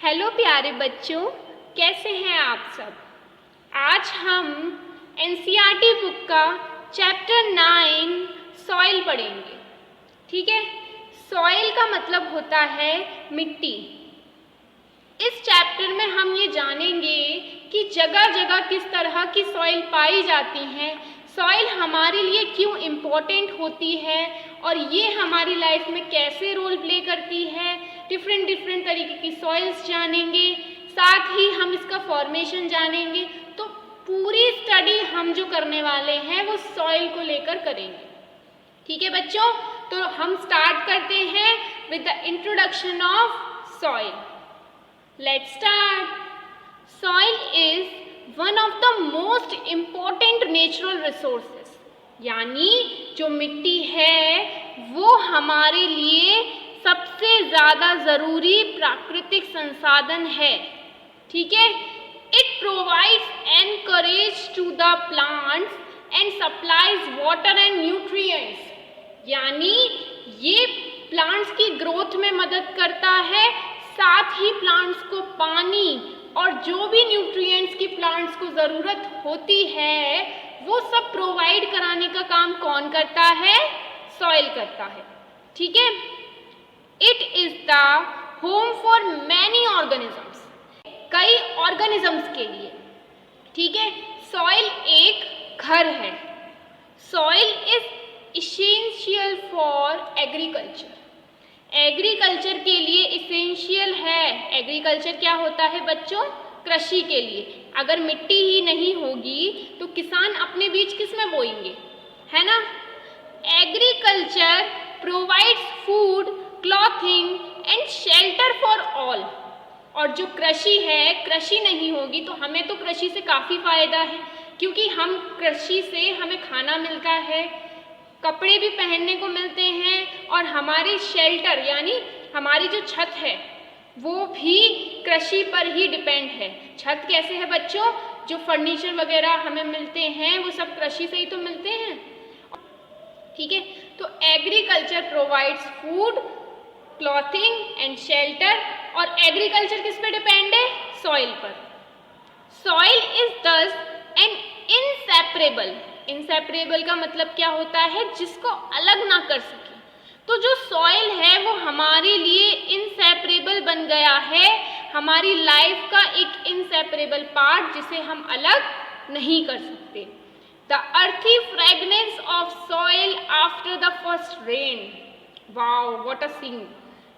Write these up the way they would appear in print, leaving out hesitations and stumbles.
Hello प्यारे बच्चों, कैसे हैं आप सब। आज हम एनसीईआरटी बुक का चैप्टर 9 सॉइल पढ़ेंगे। ठीक है, सॉइल का मतलब होता है मिट्टी। इस चैप्टर में हम ये जानेंगे कि जगह जगह किस तरह की सॉइल पाई जाती हैं, सॉइल हमारे लिए क्यों इम्पोर्टेंट होती है और ये हमारी लाइफ में कैसे रोल प्ले करती है। डिफरेंट तरीके की सॉइल्स जानेंगे, साथ ही हम इसका फॉर्मेशन जानेंगे। तो पूरी स्टडी हम जो करने वाले हैं वो सॉइल को लेकर करेंगे। ठीक है बच्चों, तो हम स्टार्ट करते हैं with the introduction of soil. Let's start. Soil is one of the most important natural resources, यानी जो मिट्टी है वो हमारे लिए सबसे ज़्यादा ज़रूरी प्राकृतिक संसाधन है। ठीक है, it provides anchorage to the plants and supplies water and nutrients, यानी ये प्लांट्स की ग्रोथ में मदद करता है, साथ ही प्लांट्स को पानी और जो भी न्यूट्रिएंट्स की प्लांट्स को ज़रूरत होती है वो सब प्रोवाइड कराने का काम कौन करता है? सॉइल करता है। ठीक है, it is the home for many organisms, कई ऑर्गेनिजम्स के लिए। ठीक है, सॉइल एक घर है। Soil is essential for agriculture, agriculture के लिए इसेंशियल है। एग्रीकल्चर क्या होता है बच्चों? कृषि के लिए। अगर मिट्टी ही नहीं होगी तो किसान अपने बीज किस में बोएंगे, है ना। Agriculture provides food, clothing and shelter for all. और जो कृषि है, कृषि नहीं होगी तो हमें तो कृषि से काफ़ी फायदा है, क्योंकि हम कृषि से हमें खाना मिलता है, कपड़े भी पहनने को मिलते हैं, और हमारी शेल्टर यानी हमारी जो छत है वो भी कृषि पर ही डिपेंड है। छत कैसे है बच्चों? जो फर्नीचर वगैरह हमें मिलते हैं वो सब कृषि से ही तो मिलते हैं। ठीक है, तो agriculture provides food, clothing and shelter. और एग्रीकल्चर किस पे डिपेंड है? सॉइल पर। सॉइल इज दस एन इनसेपरेबल, इनसेपरेबल का मतलब क्या होता है? जिसको अलग ना कर सके। तो जो सॉइल है वो हमारे लिए इनसेपरेबल बन गया है, हमारी लाइफ का एक इनसेपरेबल पार्ट जिसे हम अलग नहीं कर सकते। The earthy fragrance of soil after the first rain, wow what a scene,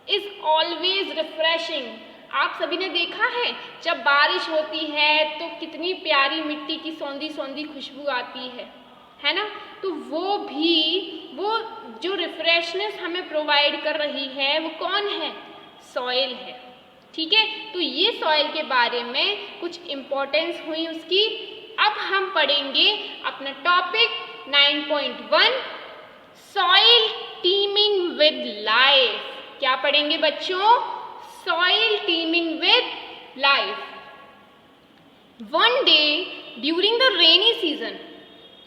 is always refreshing. आप सभी ने देखा है जब बारिश होती है तो कितनी प्यारी मिट्टी की सौंधी सौंधी खुशबू आती है ना। तो वो जो रिफ्रेशनेस हमें प्रोवाइड कर रही है वो कौन है? सॉइल है। ठीक है, तो ये सॉइल के बारे में कुछ इम्पोर्टेंस हुई उसकी। अब हम पढ़ेंगे अपना topic 9.1 soil teeming with life. क्या पढ़ेंगे बच्चों? Soil teeming with life. One day during the rainy season,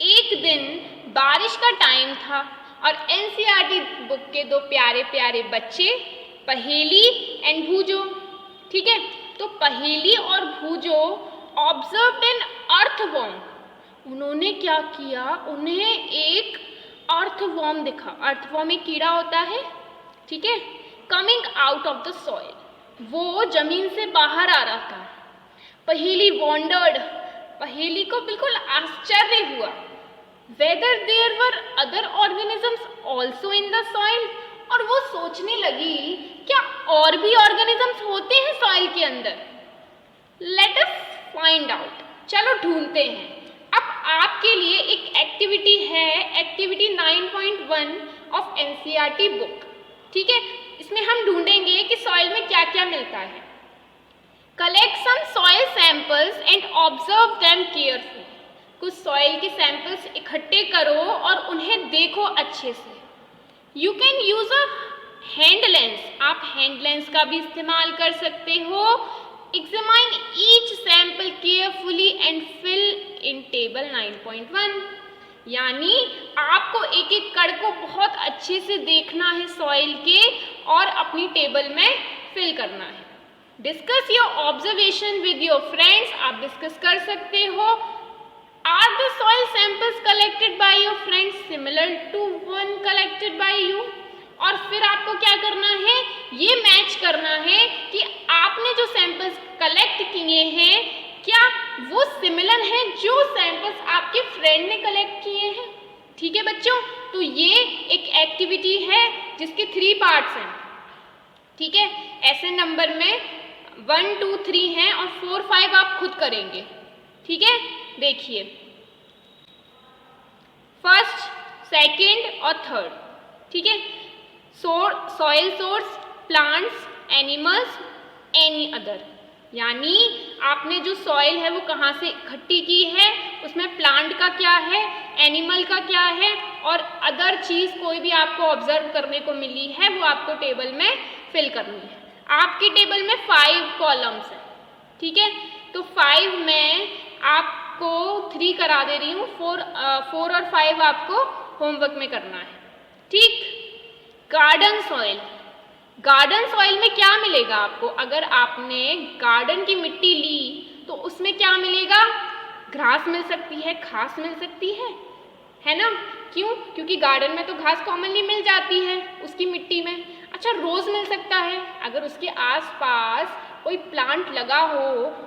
एक दिन बारिश का टाइम था और एनसीईआरटी बुक के दो प्यारे प्यारे बच्चे पहेली एंड भूजो। ठीक है, तो पहेली और भूजो ऑब्जर्व्ड एन अर्थवॉर्म। उन्होंने क्या किया? उन्हें एक अर्थवॉर्म दिखा। अर्थवॉर्म एक कीड़ा होता है, ठीक है, coming out of the soil, वो जमीन से बाहर आ रहा था। पहेली वॉन्डर्ड, पहेली को बिल्कुल आश्चर्य हुआ, whether there were other organisms also in the soil. और वो सोचने लगी क्या और भी ऑर्गेनिजम्स होते हैं सॉइल के अंदर? लेट अस फाइंड आउट, चलो ढूंढते हैं। अब आपके लिए एक एक्टिविटी है, एक्टिविटी 9.1 ऑफ एनसीईआरटी बुक। ठीक है, इसमें हम ढूंढेंगे कि सॉइल में क्या क्या मिलता है। Collect some soil samples and observe them carefully. कुछ सॉइल के सैंपल्स इकट्ठे करो और उन्हें देखो अच्छे से। You can use a hand lens, आप हैंड लेंस का भी इस्तेमाल कर सकते हो। Examine each sample carefully and fill in table 9.1, यानी आपको एक एक कण को बहुत अच्छे से देखना है सॉइल के और अपनी टेबल में फिल करना है। Discuss your observation with your friends, आप डिस्कस कर सकते हो। Are the soil samples collected by your friends similar to one collected by you, और फिर आपको क्या करना है, ये मैच करना है कि आपने जो सैंपल्स कलेक्ट किए हैं क्या वो सिमिलर हैं जो सैंपल्स आपके फ्रेंड ने कलेक्ट किए हैं। ठीक है बच्चों, तो ये एक एक्टिविटी है जिसके 3 पार्ट्स हैं। ठीक है, ऐसे नंबर में 1, 2, 3 हैं और 4, 5 आप खुद करेंगे। ठीक है, देखिए फर्स्ट, सेकंड और थर्ड। ठीक है, soil source, plants, animals, any other, यानी आपने जो सॉइल है वो कहाँ से इकट्ठी की है, उसमें प्लांट का क्या है, एनिमल का क्या है, और अदर चीज़ कोई भी आपको ऑब्जर्व करने को मिली है वो आपको टेबल में फिल करनी है। आपकी टेबल में 5 कॉलम्स हैं। ठीक है, तो 5 में आपको 3 करा दे रही हूँ, 4 और 5 आपको होमवर्क में करना है। ठीक, गार्डन सॉइल, गार्डन सॉइल में क्या मिलेगा आपको, अगर आपने गार्डन की मिट्टी ली तो उसमें क्या मिलेगा, घास मिल सकती है, घास मिल सकती है ना, क्यों, क्योंकि गार्डन में तो घास कॉमनली मिल जाती है उसकी मिट्टी में। अच्छा, रोज़ मिल सकता है, अगर उसके आसपास कोई प्लांट लगा हो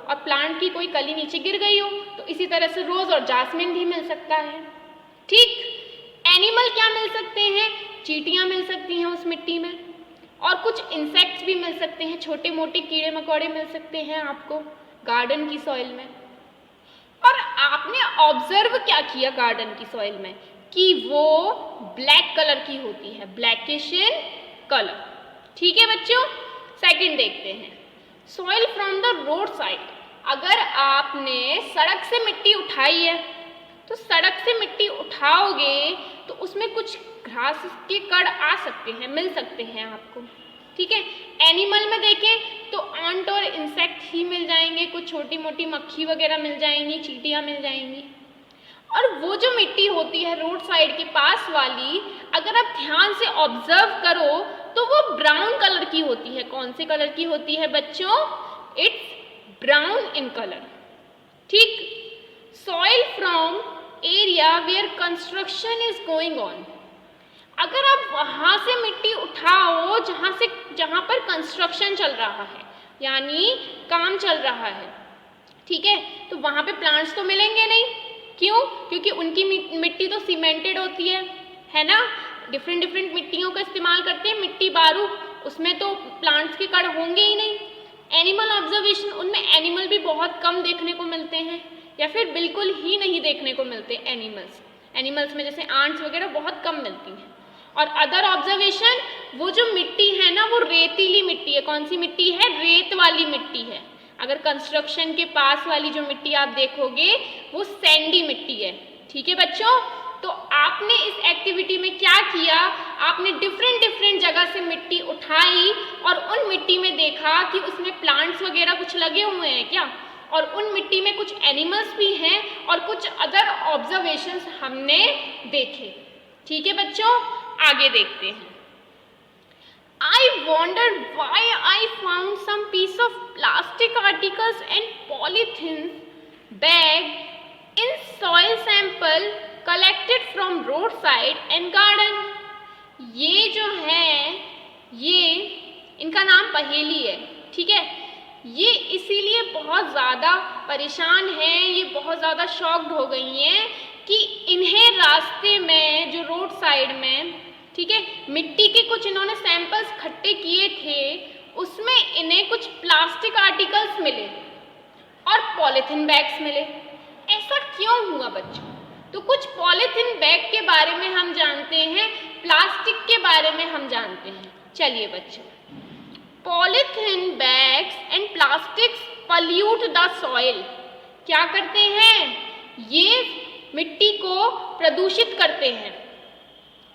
और प्लांट की कोई कली नीचे गिर गई हो तो इसी तरह से रोज़ और जास्मिन भी मिल सकता है। ठीक, एनिमल क्या मिल सकते हैं, चींटियाँ मिल सकती हैं उस मिट्टी में, और कुछ इंसेक्ट्स भी मिल सकते हैं, छोटे मोटे कीड़े मकोड़े मिल सकते हैं आपको गार्डन की सॉइल में। और आपने ऑब्जर्व क्या किया गार्डन की सॉइल में कि वो ब्लैक कलर की होती है, ब्लैकिश इन कलर। ठीक है बच्चों, सेकंड देखते हैं, soil from the road side. अगर आपने सड़क से मिट्टी उठाई है तो सड़क से मिट्टी उठाओगे तो उसमें कुछ घास के कण आ सकते हैं, मिल सकते हैं आपको। ठीक है, एनिमल में देखें तो आंट और इंसेक्ट ही मिल जाएंगे, कुछ छोटी मोटी मक्खी वगैरह मिल जाएंगी, चींटियाँ मिल जाएंगी। और वो जो मिट्टी होती है रोड साइड के पास वाली, अगर आप ध्यान से ऑब्जर्व करो तो वो ब्राउन कलर की होती है। कौन से कलर की होती है बच्चों, इट्स ब्राउन इन कलर। ठीक, soil from area where construction is going on. अगर आप वहाँ से मिट्टी उठाओ जहाँ पर कंस्ट्रक्शन चल रहा है, यानी काम चल रहा है, ठीक है, तो वहाँ पे प्लांट्स तो मिलेंगे नहीं। क्यों, क्योंकि उनकी मिट्टी तो सीमेंटेड होती है ना, डिफरेंट डिफरेंट मिट्टियों का इस्तेमाल करते हैं, मिट्टी बारू, उसमें तो प्लांट्स के कण होंगे ही नहीं। एनिमल ऑब्जर्वेशन, उनमें एनिमल भी बहुत कम देखने को मिलते हैं या फिर बिल्कुल ही नहीं देखने को मिलते एनिमल्स में जैसे आंट्स वगैरह बहुत कम मिलती हैं। और अदर ऑब्जर्वेशन, वो जो मिट्टी है ना वो रेतीली मिट्टी है। कौन सी मिट्टी है, रेत वाली मिट्टी है। अगर कंस्ट्रक्शन के पास वाली जो मिट्टी आप देखोगे वो सैंडी मिट्टी है। ठीक है बच्चों, तो आपने इस एक्टिविटी में क्या किया, आपने डिफरेंट डिफरेंट जगह से मिट्टी उठाई और उन मिट्टी में देखा कि उसमें प्लांट्स वगैरह कुछ लगे हुए हैं क्या, और उन मिट्टी में कुछ एनिमल्स भी हैं और कुछ अदर ऑब्जर्वेशंस हमने देखे। ठीक है बच्चों, आगे देखते हैं। I wondered why I found some piece of plastic articles and polythene bag in soil sample collected from roadside and garden। ये जो है ये इनका नाम पहेली है। ठीक है, ये इसीलिए बहुत ज़्यादा परेशान हैं, ये बहुत ज़्यादा शॉक्ड हो गई हैं कि इन्हें रास्ते में जो रोड साइड में, ठीक है, मिट्टी के कुछ इन्होंने सैंपल्स इकट्ठे किए थे, उसमें इन्हें कुछ प्लास्टिक आर्टिकल्स मिले और पॉलीथीन बैग्स मिले। ऐसा क्यों हुआ बच्चों? तो कुछ पॉलीथीन बैग के बारे में हम जानते हैं, प्लास्टिक के बारे में हम जानते हैं। चलिए बच्चों, polythene bags and plastics pollute the soil. क्या करते हैं, ये मिट्टी को प्रदूषित करते हैं।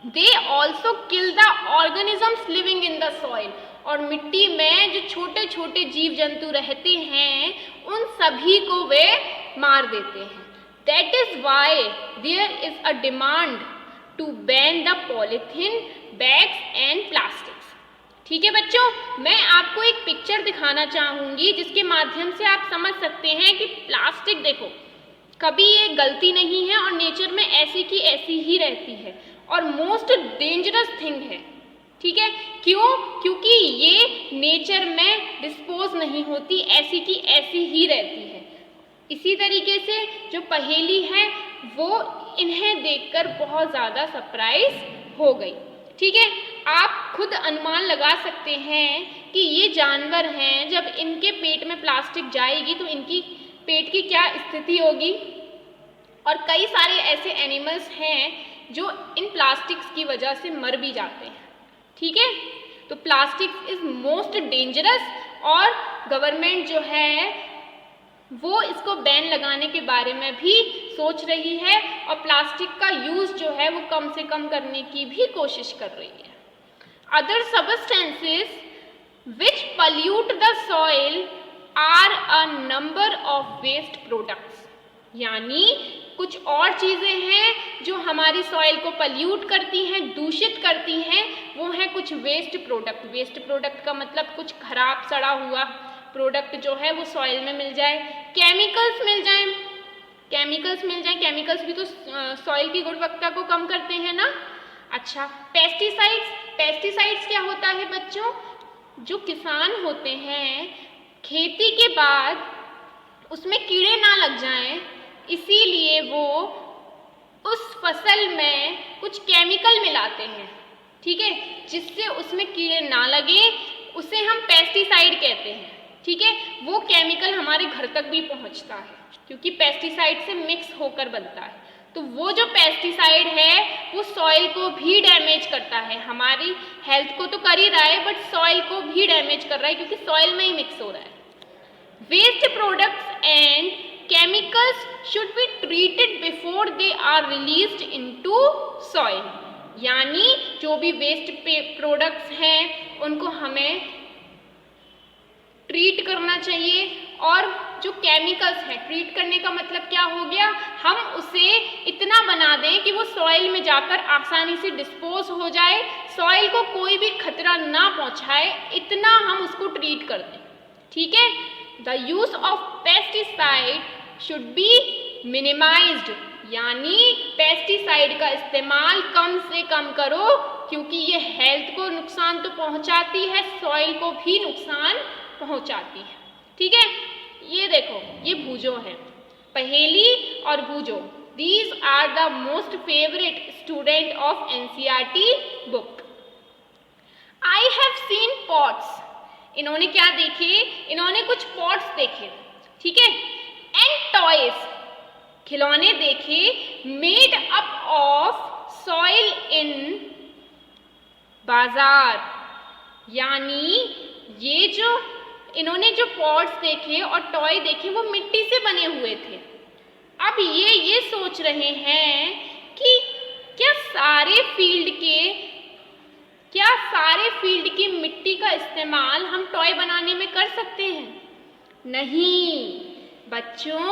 They also kill the organisms living in the soil. और मिट्टी में जो छोटे छोटे जीव जंतु रहते हैं उन सभी को वे मार देते हैं। That is why there is a demand to ban the polythene bags and plastics. ठीक है बच्चों, मैं आपको एक पिक्चर दिखाना चाहूँगी जिसके माध्यम से आप समझ सकते हैं कि प्लास्टिक देखो कभी ये गलती नहीं है और नेचर में ऐसी की ऐसी ही रहती है और मोस्ट डेंजरस थिंग है। ठीक है, क्यों? क्योंकि ये नेचर में डिस्पोज नहीं होती, ऐसी की ऐसी ही रहती है। इसी तरीके से जो पहेली है वो इन्हें देखकर बहुत ज़्यादा सरप्राइज हो गई। ठीक है, आप खुद अनुमान लगा सकते हैं कि ये जानवर हैं, जब इनके पेट में प्लास्टिक जाएगी तो इनकी पेट की क्या स्थिति होगी। और कई सारे ऐसे एनिमल्स हैं जो इन प्लास्टिक्स की वजह से मर भी जाते हैं। ठीक है, तो प्लास्टिक इज मोस्ट डेंजरस और गवर्नमेंट जो है वो इसको बैन लगाने के बारे में भी सोच रही है और प्लास्टिक का यूज़ जो है वो कम से कम करने की भी कोशिश कर रही है। Other substances which pollute the soil are a number of waste products, यानी कुछ और चीज़ें हैं जो हमारी सॉइल को पल्यूट करती हैं, दूषित करती हैं, वो हैं कुछ वेस्ट प्रोडक्ट। वेस्ट प्रोडक्ट का मतलब कुछ खराब सड़ा हुआ प्रोडक्ट जो है वो सॉइल में मिल जाए, केमिकल्स मिल जाएं, केमिकल्स भी तो सॉइल की गुणवत्ता को कम करते हैं ना। अच्छा, पेस्टिसाइड्स क्या होता है बच्चों? जो किसान होते हैं खेती के बाद उसमें कीड़े ना लग जाएं, इसीलिए वो उस फसल में कुछ केमिकल मिलाते हैं। ठीक है, जिससे उसमें कीड़े ना लगे, उसे हम पेस्टिसाइड कहते हैं। ठीक है, वो केमिकल हमारे घर तक भी पहुंचता है क्योंकि पेस्टिसाइड से मिक्स होकर बनता है। तो वो जो पेस्टिसाइड है वो सॉइल को भी डैमेज करता है, हमारी हेल्थ को तो कर ही रहा है बट सॉइल को भी डैमेज कर रहा है क्योंकि सॉइल में ही मिक्स हो रहा है। Waste products and chemicals should be treated before they are released into soil, यानी जो भी वेस्ट प्रोडक्ट्स हैं उनको हमें ट्रीट करना चाहिए। और जो केमिकल्स हैं, ट्रीट करने का मतलब क्या हो गया, हम उसे इतना बना दें कि वो सॉइल में जाकर आसानी से डिस्पोज हो जाए, सॉइल को कोई भी खतरा ना पहुंचाए, इतना हम उसको ट्रीट कर दें। ठीक है, the use of pesticide should be minimised, यानी पेस्टिसाइड का इस्तेमाल कम से कम करो क्योंकि ये हेल्थ को नुकसान तो पहुंचाती है, सॉइल को भी नुकसान पहुंचाती है। ठीक है, ये देखो ये भूजो है, पहेली और भूजो, these are the most favourite student of NCERT book. I have seen pots, इन्होंने क्या देखे, इन्होंने कुछ पॉट्स देखे। ठीक है, एंड टॉयज, खिलौने देखे, made up of soil in बाजार, यानी ये जो इन्होंने जो पॉट्स देखे और टॉय देखे वो मिट्टी से बने हुए थे। अब ये सोच रहे हैं कि क्या सारे फील्ड की मिट्टी का इस्तेमाल हम टॉय बनाने में कर सकते हैं? नहीं बच्चों,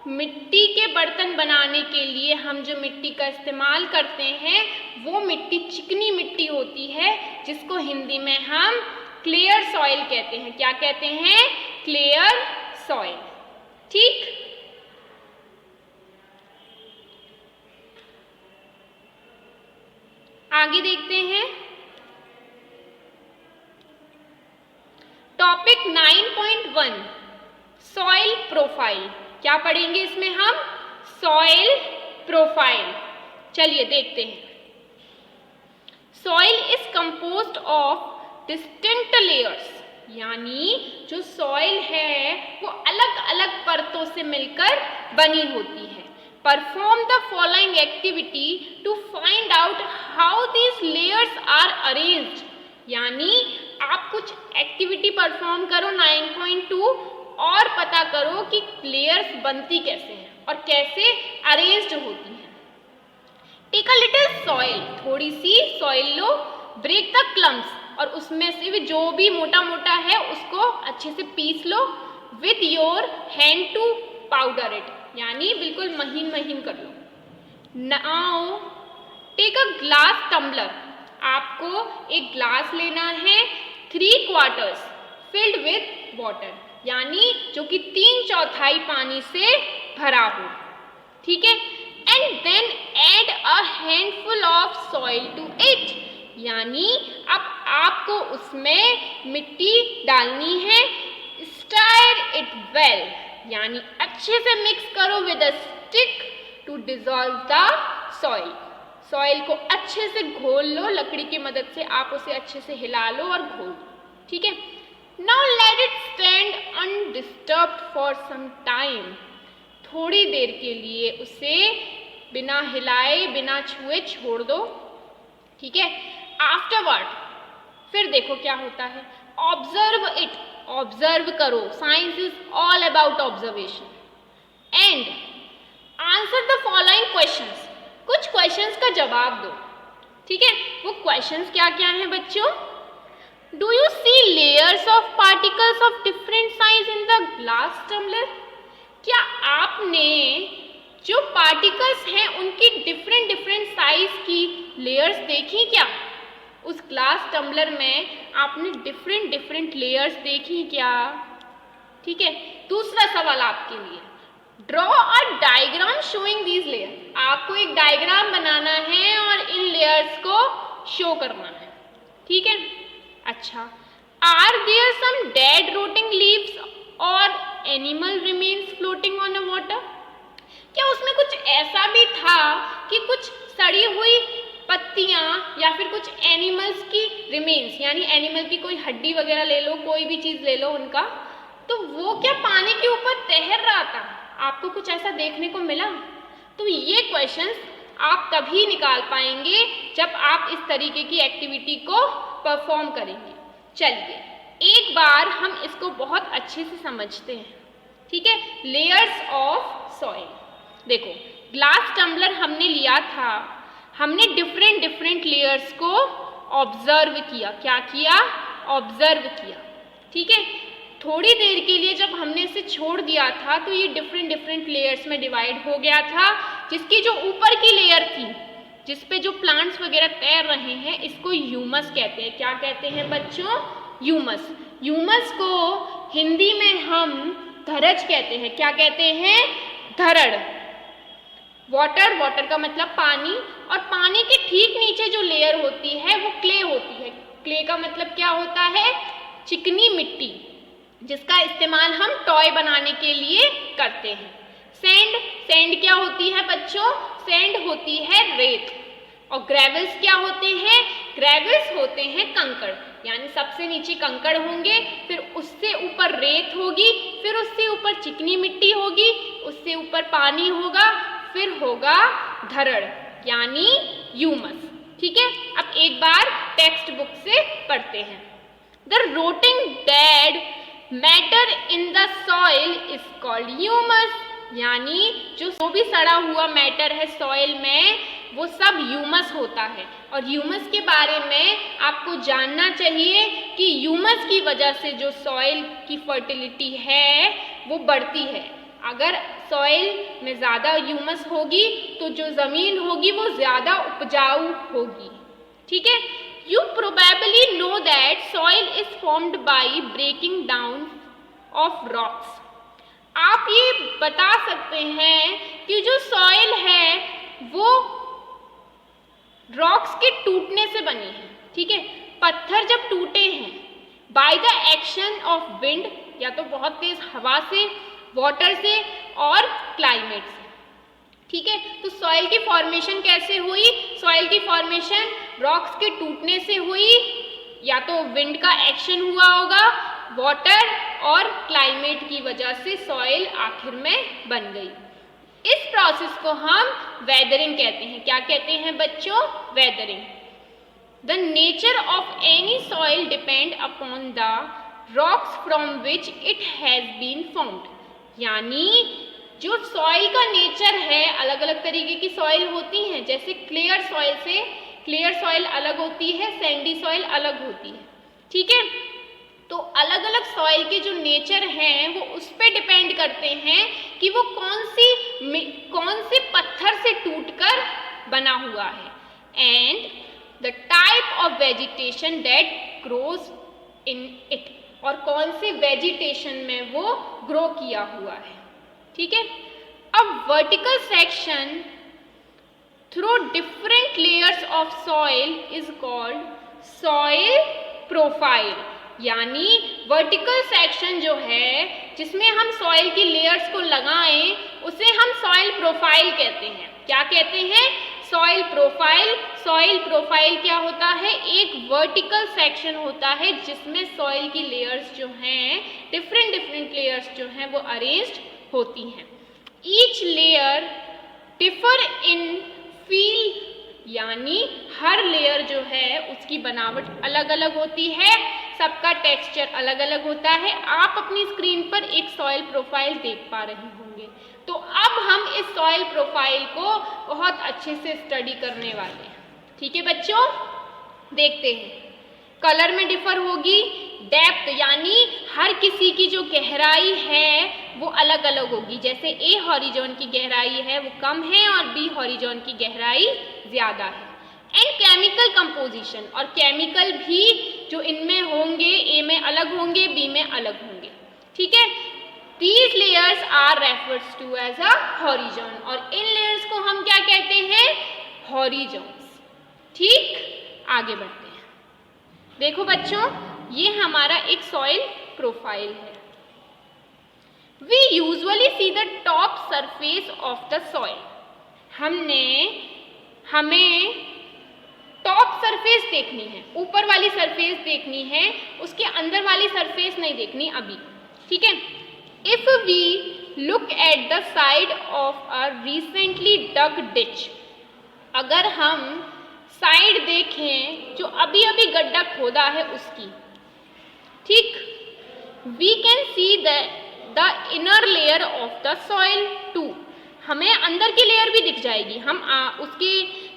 मिट्टी के बर्तन बनाने के लिए हम जो मिट्टी का इस्तेमाल करते हैं वो मिट्टी चिकनी मिट्टी होती है, जिसको हिंदी में हम क्लेयर सॉइल कहते हैं। क्या कहते हैं? Clayey soil. ठीक, आगे देखते हैं टॉपिक 9.1 सॉइल प्रोफाइल। क्या पढ़ेंगे इसमें हम? Soil profile. चलिए देखते हैं। Soil is composed of distinct layers, यानी जो सॉइल है वो अलग अलग परतों से मिलकर बनी होती है। Perform the following activity to find out how these layers are arranged, यानी आप कुछ एक्टिविटी परफॉर्म करो 9.2 और पता करो कि लेयर्स बनती कैसे हैं और कैसे अरेंज्ड होती हैं। टेक अ लिटिल सॉइल, थोड़ी सी सॉइल लो, ब्रेक द क्लम्स, और उसमें से भी जो भी मोटा मोटा है उसको अच्छे से पीस लो, with your hand to powder it, यानी बिल्कुल महीन महीन कर लो। Now take a glass tumbler, आपको एक ग्लास लेना है 3/4 फिल्ड विथ वाटर, यानी जो कि 3/4 पानी से भरा हो, ठीक है। And then add a handful of soil to it, यानी अब आपको उसमें मिट्टी डालनी है। स्टर इट वेल, यानी अच्छे से मिक्स करो with a stick to dissolve the soil. Soil को अच्छे से घोल लो, लकड़ी की मदद से आप उसे अच्छे से हिला लो और घोल लो, ठीक है। Now let it stand undisturbed for some time, थोड़ी देर के लिए उसे बिना हिलाए बिना छुए छोड़ दो, ठीक है। आफ्टरवर्ड फिर देखो क्या होता है। ऑब्जर्व इट, ऑब्जर्व करो, science is all about observation. And answer the following questions, कुछ क्वेश्चंस का जवाब दो, ठीक है। वो क्वेश्चंस क्या क्या हैं बच्चों? Do you see layers of particles of different size in the glass tumbler? क्या आपने जो पार्टिकल्स हैं उनकी डिफरेंट डिफरेंट साइज की लेयर्स देखी क्या? उस ग्लास टम्बलर में आपने डिफरेंट डिफरेंट लेयर्स देखी क्या? ठीक है। दूसरा सवाल आपके लिए, draw a diagram showing these layer, आपको एक डायग्राम बनाना है और इन लेयर्स को शो करना है, ठीक है। अच्छा, are there some dead rotting leaves और animal remains floating on a water? क्या उसमें कुछ ऐसा भी था कि कुछ सड़ी हुई पत्तियां या फिर कुछ एनिमल्स की रिमेन्स, यानी एनिमल की कोई हड्डी वगैरह ले लो, कोई भी चीज ले लो उनका, तो वो क्या पानी के ऊपर तैर रहा था? आपको कुछ ऐसा देखने को मिला? तो ये क्वेश्चंस आप तभी निकाल पाएंगे जब आप इस तरीके की एक्टिविटी को परफॉर्म करेंगे। चलिए एक बार हम इसको बहुत अच्छे से समझते हैं, ठीक है। लेयर्स ऑफ सॉइल, देखो ग्लास टम्बलर हमने लिया था, हमने डिफरेंट डिफरेंट लेयर्स को ऑब्जर्व किया। क्या किया? ऑब्जर्व किया, ठीक है। थोड़ी देर के लिए जब हमने इसे छोड़ दिया था तो ये डिफरेंट डिफरेंट लेयर्स में डिवाइड हो गया था। जिसकी जो ऊपर की लेयर थी, जिस पे जो प्लांट्स वगैरह तैर रहे हैं, इसको ह्यूमस कहते हैं। क्या कहते हैं बच्चों? ह्यूमस। ह्यूमस को हिंदी में हम धरज कहते हैं। क्या कहते हैं? धरड़। वाटर, वाटर का मतलब पानी, और पानी के ठीक नीचे जो लेयर होती है वो क्ले होती है। क्ले का मतलब क्या होता है? चिकनी मिट्टी, जिसका इस्तेमाल हम टॉय बनाने के लिए करते हैं। सैंड, सैंड क्या होती है बच्चों? सैंड होती है रेत। और ग्रेवल्स क्या होते हैं? ग्रेवल्स होते हैं कंकड़, यानी सबसे नीचे कंकड़ होंगे, फिर उससे ऊपर रेत होगी, फिर उससे ऊपर चिकनी मिट्टी होगी, उससे ऊपर पानी होगा, फिर होगा धरड़ यानी ह्यूमस, ठीक है। अब एक बार टेक्स्ट बुक से पढ़ते हैं। The rotting dead matter in the soil is called humus, यानी जो भी सड़ा हुआ मैटर है सॉइल में वो सब ह्यूमस होता है। और ह्यूमस के बारे में आपको जानना चाहिए कि ह्यूमस की वजह से जो सॉइल की फर्टिलिटी है वो बढ़ती है। अगर सॉइल में ज़्यादा ह्यूमस होगी तो जो ज़मीन होगी वो ज़्यादा उपजाऊ होगी, ठीक है। You probably know that soil is formed by breaking down of rocks. आप ये बता सकते हैं कि जो सॉइल है वो रॉक्स के टूटने से बनी है, ठीक है। पत्थर जब टूटे हैं by the action of wind, या तो बहुत तेज हवा से, वाटर से और क्लाइमेट से, ठीक है। तो सॉइल की फॉर्मेशन कैसे हुई? सॉइल की फॉर्मेशन रॉक्स के टूटने से हुई, या तो विंड का एक्शन हुआ होगा, वाटर और क्लाइमेट की वजह से सॉइल आखिर में बन गई। इस प्रोसेस को हम वेदरिंग कहते हैं। क्या कहते हैं बच्चों? Weathering. The nature of any soil depend upon the rocks from which it has been formed, यानी जो सॉइल का नेचर है, अलग अलग तरीके की सॉइल होती हैं। जैसे क्लियर सॉइल से, क्लियर सॉइल अलग होती है, सैंडी सॉइल अलग होती है, ठीक है। तो अलग अलग सॉइल के जो नेचर हैं वो उस पर डिपेंड करते हैं कि वो कौन से पत्थर से टूटकर बना हुआ है। And the type of vegetation that grows in it, और कौन से वेजिटेशन में वो ग्रो किया हुआ है। ठीक है, अब vertical section through different layers of soil is called soil profile, यानी वर्टिकल सेक्शन जो है जिसमें हम सॉइल की लेयर्स को लगाएं उसे हम सॉइल प्रोफाइल कहते हैं। क्या कहते हैं? Soil profile. सॉइल प्रोफाइल क्या होता है? एक वर्टिकल सेक्शन होता है जिसमें सॉइल की लेयर्स जो हैं, डिफरेंट लेयर्स जो हैं वो अरेंज्ड होती हैं। Each layer differ in feel, यानी हर लेयर जो है उसकी बनावट अलग अलग होती है, सबका टेक्सचर अलग अलग होता है। आप अपनी स्क्रीन पर एक सॉइल प्रोफाइल देख पा रहे होंगे। तो अब हम इस सॉइल प्रोफाइल को बहुत अच्छे से स्टडी करने वाले हैं। ठीक है बच्चों, देखते हैं। कलर में डिफर होगी, डेप्थ यानी हर किसी की जो गहराई है वो अलग अलग होगी। जैसे ए हॉरिजॉन की गहराई है वो कम है और बी हॉरिजॉन की गहराई ज़्यादा है। एंड केमिकल कंपोजिशन, और केमिकल भी जो इनमें होंगे, ए में अलग होंगे, बी में अलग होंगे। ठीक है, these layers are refers to as a horizon, और इन लेयर्स को हम क्या कहते हैं? हॉरिजॉन्स। ठीक, आगे बढ़ते हैं। देखो बच्चों, ये हमारा एक सॉइल प्रोफाइल है। We usually see the top surface of the soil. हमें टॉप सरफेस देखनी है, ऊपर वाली सरफेस देखनी है, उसके अंदर वाली सरफेस नहीं देखनी अभी। ठीक है, if we look at the side of a recently dug ditch, अगर हम साइड देखें जो अभी अभी गड्ढा खोदा है उसकी, ठीक, we can see the inner layer of the soil too, हमें अंदर की लेयर भी दिख जाएगी। हम उसके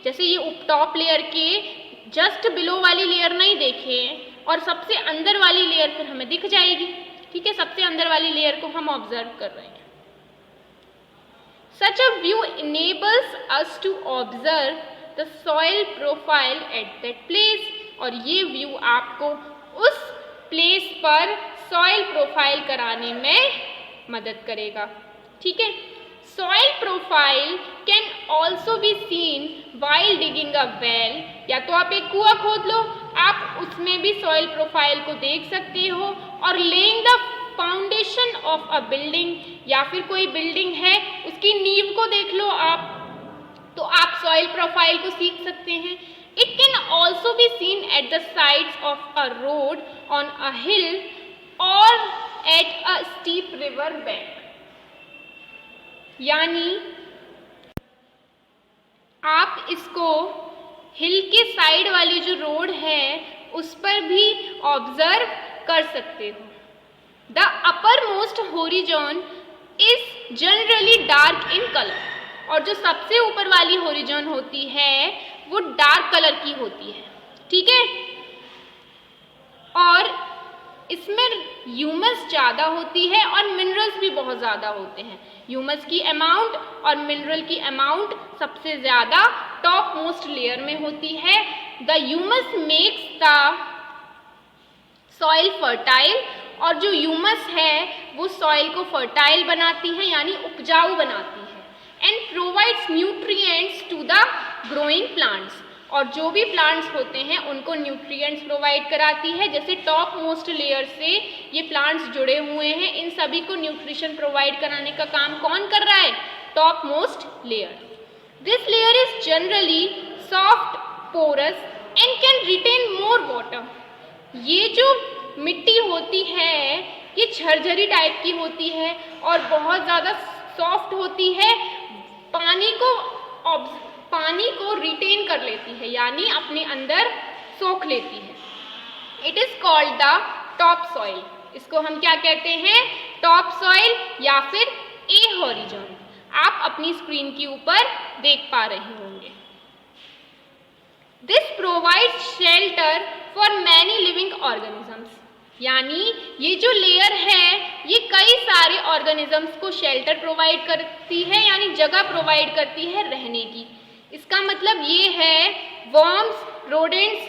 जैसे ये टॉप लेयर के जस्ट बिलो वाली लेयर नहीं देखें और सबसे अंदर वाली लेयर फिर हमें दिख जाएगी। ठीक है, सबसे अंदर वाली लेयर को हम ऑब्जर्व कर रहे हैं। Such a view enables us to observe the soil profile at that place, और ये व्यू आपको उस प्लेस पर सॉइल प्रोफाइल कराने में मदद करेगा। ठीक है, soil profile can also be scene while digging a well, या तो आप एक कुआं खोद लो, आप उसमें भी सॉइल प्रोफाइल को देख सकते हो, और laying the foundation of a building, या फिर कोई बिल्डिंग है उसकी नींव को देख लो आप, तो आप सॉइल प्रोफाइल को सीख सकते हैं। It can also be seen at the sides of a road on a hill और at a steep river bank, यानी आप इसको हिल के साइड वाली जो रोड है उस पर भी ऑब्जर्व कर सकते हो। The upper most horizon is generally dark in colour, और जो सबसे ऊपर वाली होरिजॉन होती है वो डार्क कलर की होती है। ठीक है, और इसमें ह्यूमस ज़्यादा होती है और मिनरल्स भी बहुत ज़्यादा होते हैं। ह्यूमस की अमाउंट और मिनरल की अमाउंट सबसे ज़्यादा टॉप मोस्ट लेयर में होती है। The humus makes the soil fertile, और जो ह्यूमस है वो सॉइल को फर्टाइल बनाती है यानी उपजाऊ बनाती है। And provides nutrients to the growing plants, और जो भी प्लांट्स होते हैं उनको न्यूट्रिएंट्स प्रोवाइड कराती है। जैसे टॉप मोस्ट लेयर से ये प्लांट्स जुड़े हुए हैं, इन सभी को न्यूट्रिशन प्रोवाइड कराने का काम कौन कर रहा है? Top most layer. This layer is generally soft, porous and can retain more water. ये जो मिट्टी होती है ये झरझरी टाइप की होती है और बहुत ज़्यादा सॉफ्ट होती है, पानी को रिटेन कर लेती है यानी अपने अंदर सोख लेती है। It is called the top soil. इसको हम क्या कहते हैं? टॉप सॉइल या फिर ए हॉरिजॉन। आप अपनी स्क्रीन के ऊपर देख पा रहे होंगे। This provides shelter for many living organisms, यानी ये जो लेयर है ये कई सारे ऑर्गेनिजम्स को शेल्टर प्रोवाइड करती है यानी जगह प्रोवाइड करती है रहने की। इसका मतलब ये है worms, rodents,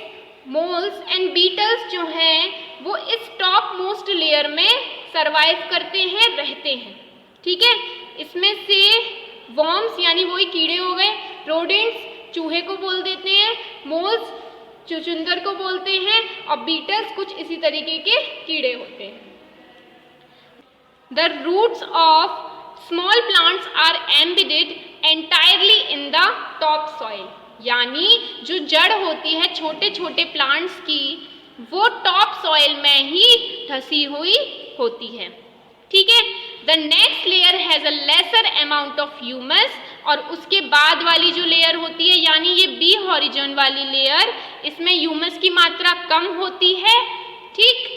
moles and beetles जो हैं वो इस टॉप मोस्ट लेयर में सरवाइव करते हैं, रहते हैं। ठीक है, इसमें से वर्म्स यानी वही कीड़े हो गए, रोडेंट्स चूहे को बोल देते हैं, मोल्स चुचुंदर को बोलते हैं और बीटल्स कुछ इसी तरीके के कीड़े होते हैं। The roots of small plants are embedded entirely in the top soil, यानी जो जड़ होती है छोटे छोटे प्लांट्स की वो टॉप सॉइल में ही धसी हुई होती है। ठीक है, the next layer has a lesser amount of humus, और उसके बाद वाली जो लेयर होती है यानी ये बी हॉरिजॉन वाली लेयर, इसमें ह्यूमस की मात्रा कम होती है। ठीक,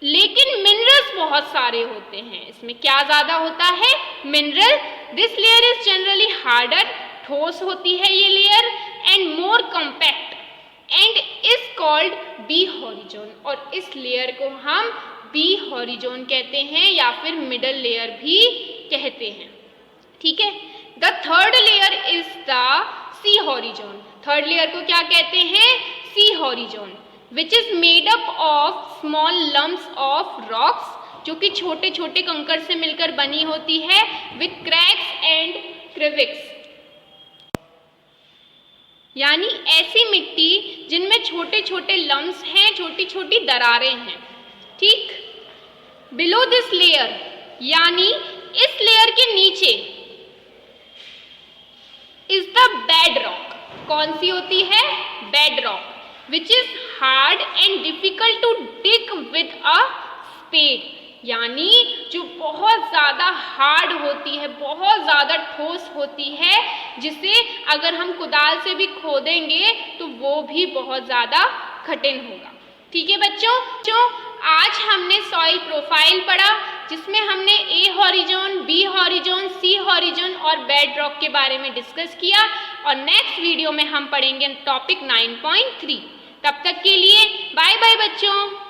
लेकिन मिनरल्स बहुत सारे होते हैं। इसमें क्या ज्यादा होता है? Mineral. This layer is generally harder, ठोस होती है ये लेयर, and more compact and is called B horizon, और इस लेयर को हम बी हॉरिजॉन कहते हैं या फिर मिडल लेयर भी कहते हैं। ठीक है, the third layer is the C horizon. Third layer को क्या कहते हैं? C horizon, which is made up of small lumps of rocks, जो कि छोटे छोटे कंकड़ से मिलकर बनी होती है, with cracks and crevices, यानी ऐसी मिट्टी जिनमें छोटे छोटे लम्स हैं, छोटी छोटी दरारें हैं। ठीक, बिलो दिस लेयर यानी इस लेयर के नीचे इज द बेड रॉक। कौन सी होती है? Bed rock, which is hard and difficult to dig with a spade, यानी जो बहुत ज़्यादा हार्ड होती है, बहुत ज़्यादा ठोस होती है, जिसे अगर हम कुदाल से भी खोदेंगे तो वो भी बहुत ज़्यादा कठिन होगा। ठीक है बच्चों, आज हमने सॉइल प्रोफाइल पढ़ा, जिसमें हमने ए हॉरिजॉन, बी हॉरिजॉन, सी हॉरिजॉन और बेड रॉक के बारे में डिस्कस किया, और नेक्स्ट वीडियो में हम पढ़ेंगे टॉपिक 9.3। तब तक के लिए बाय बाय बच्चों।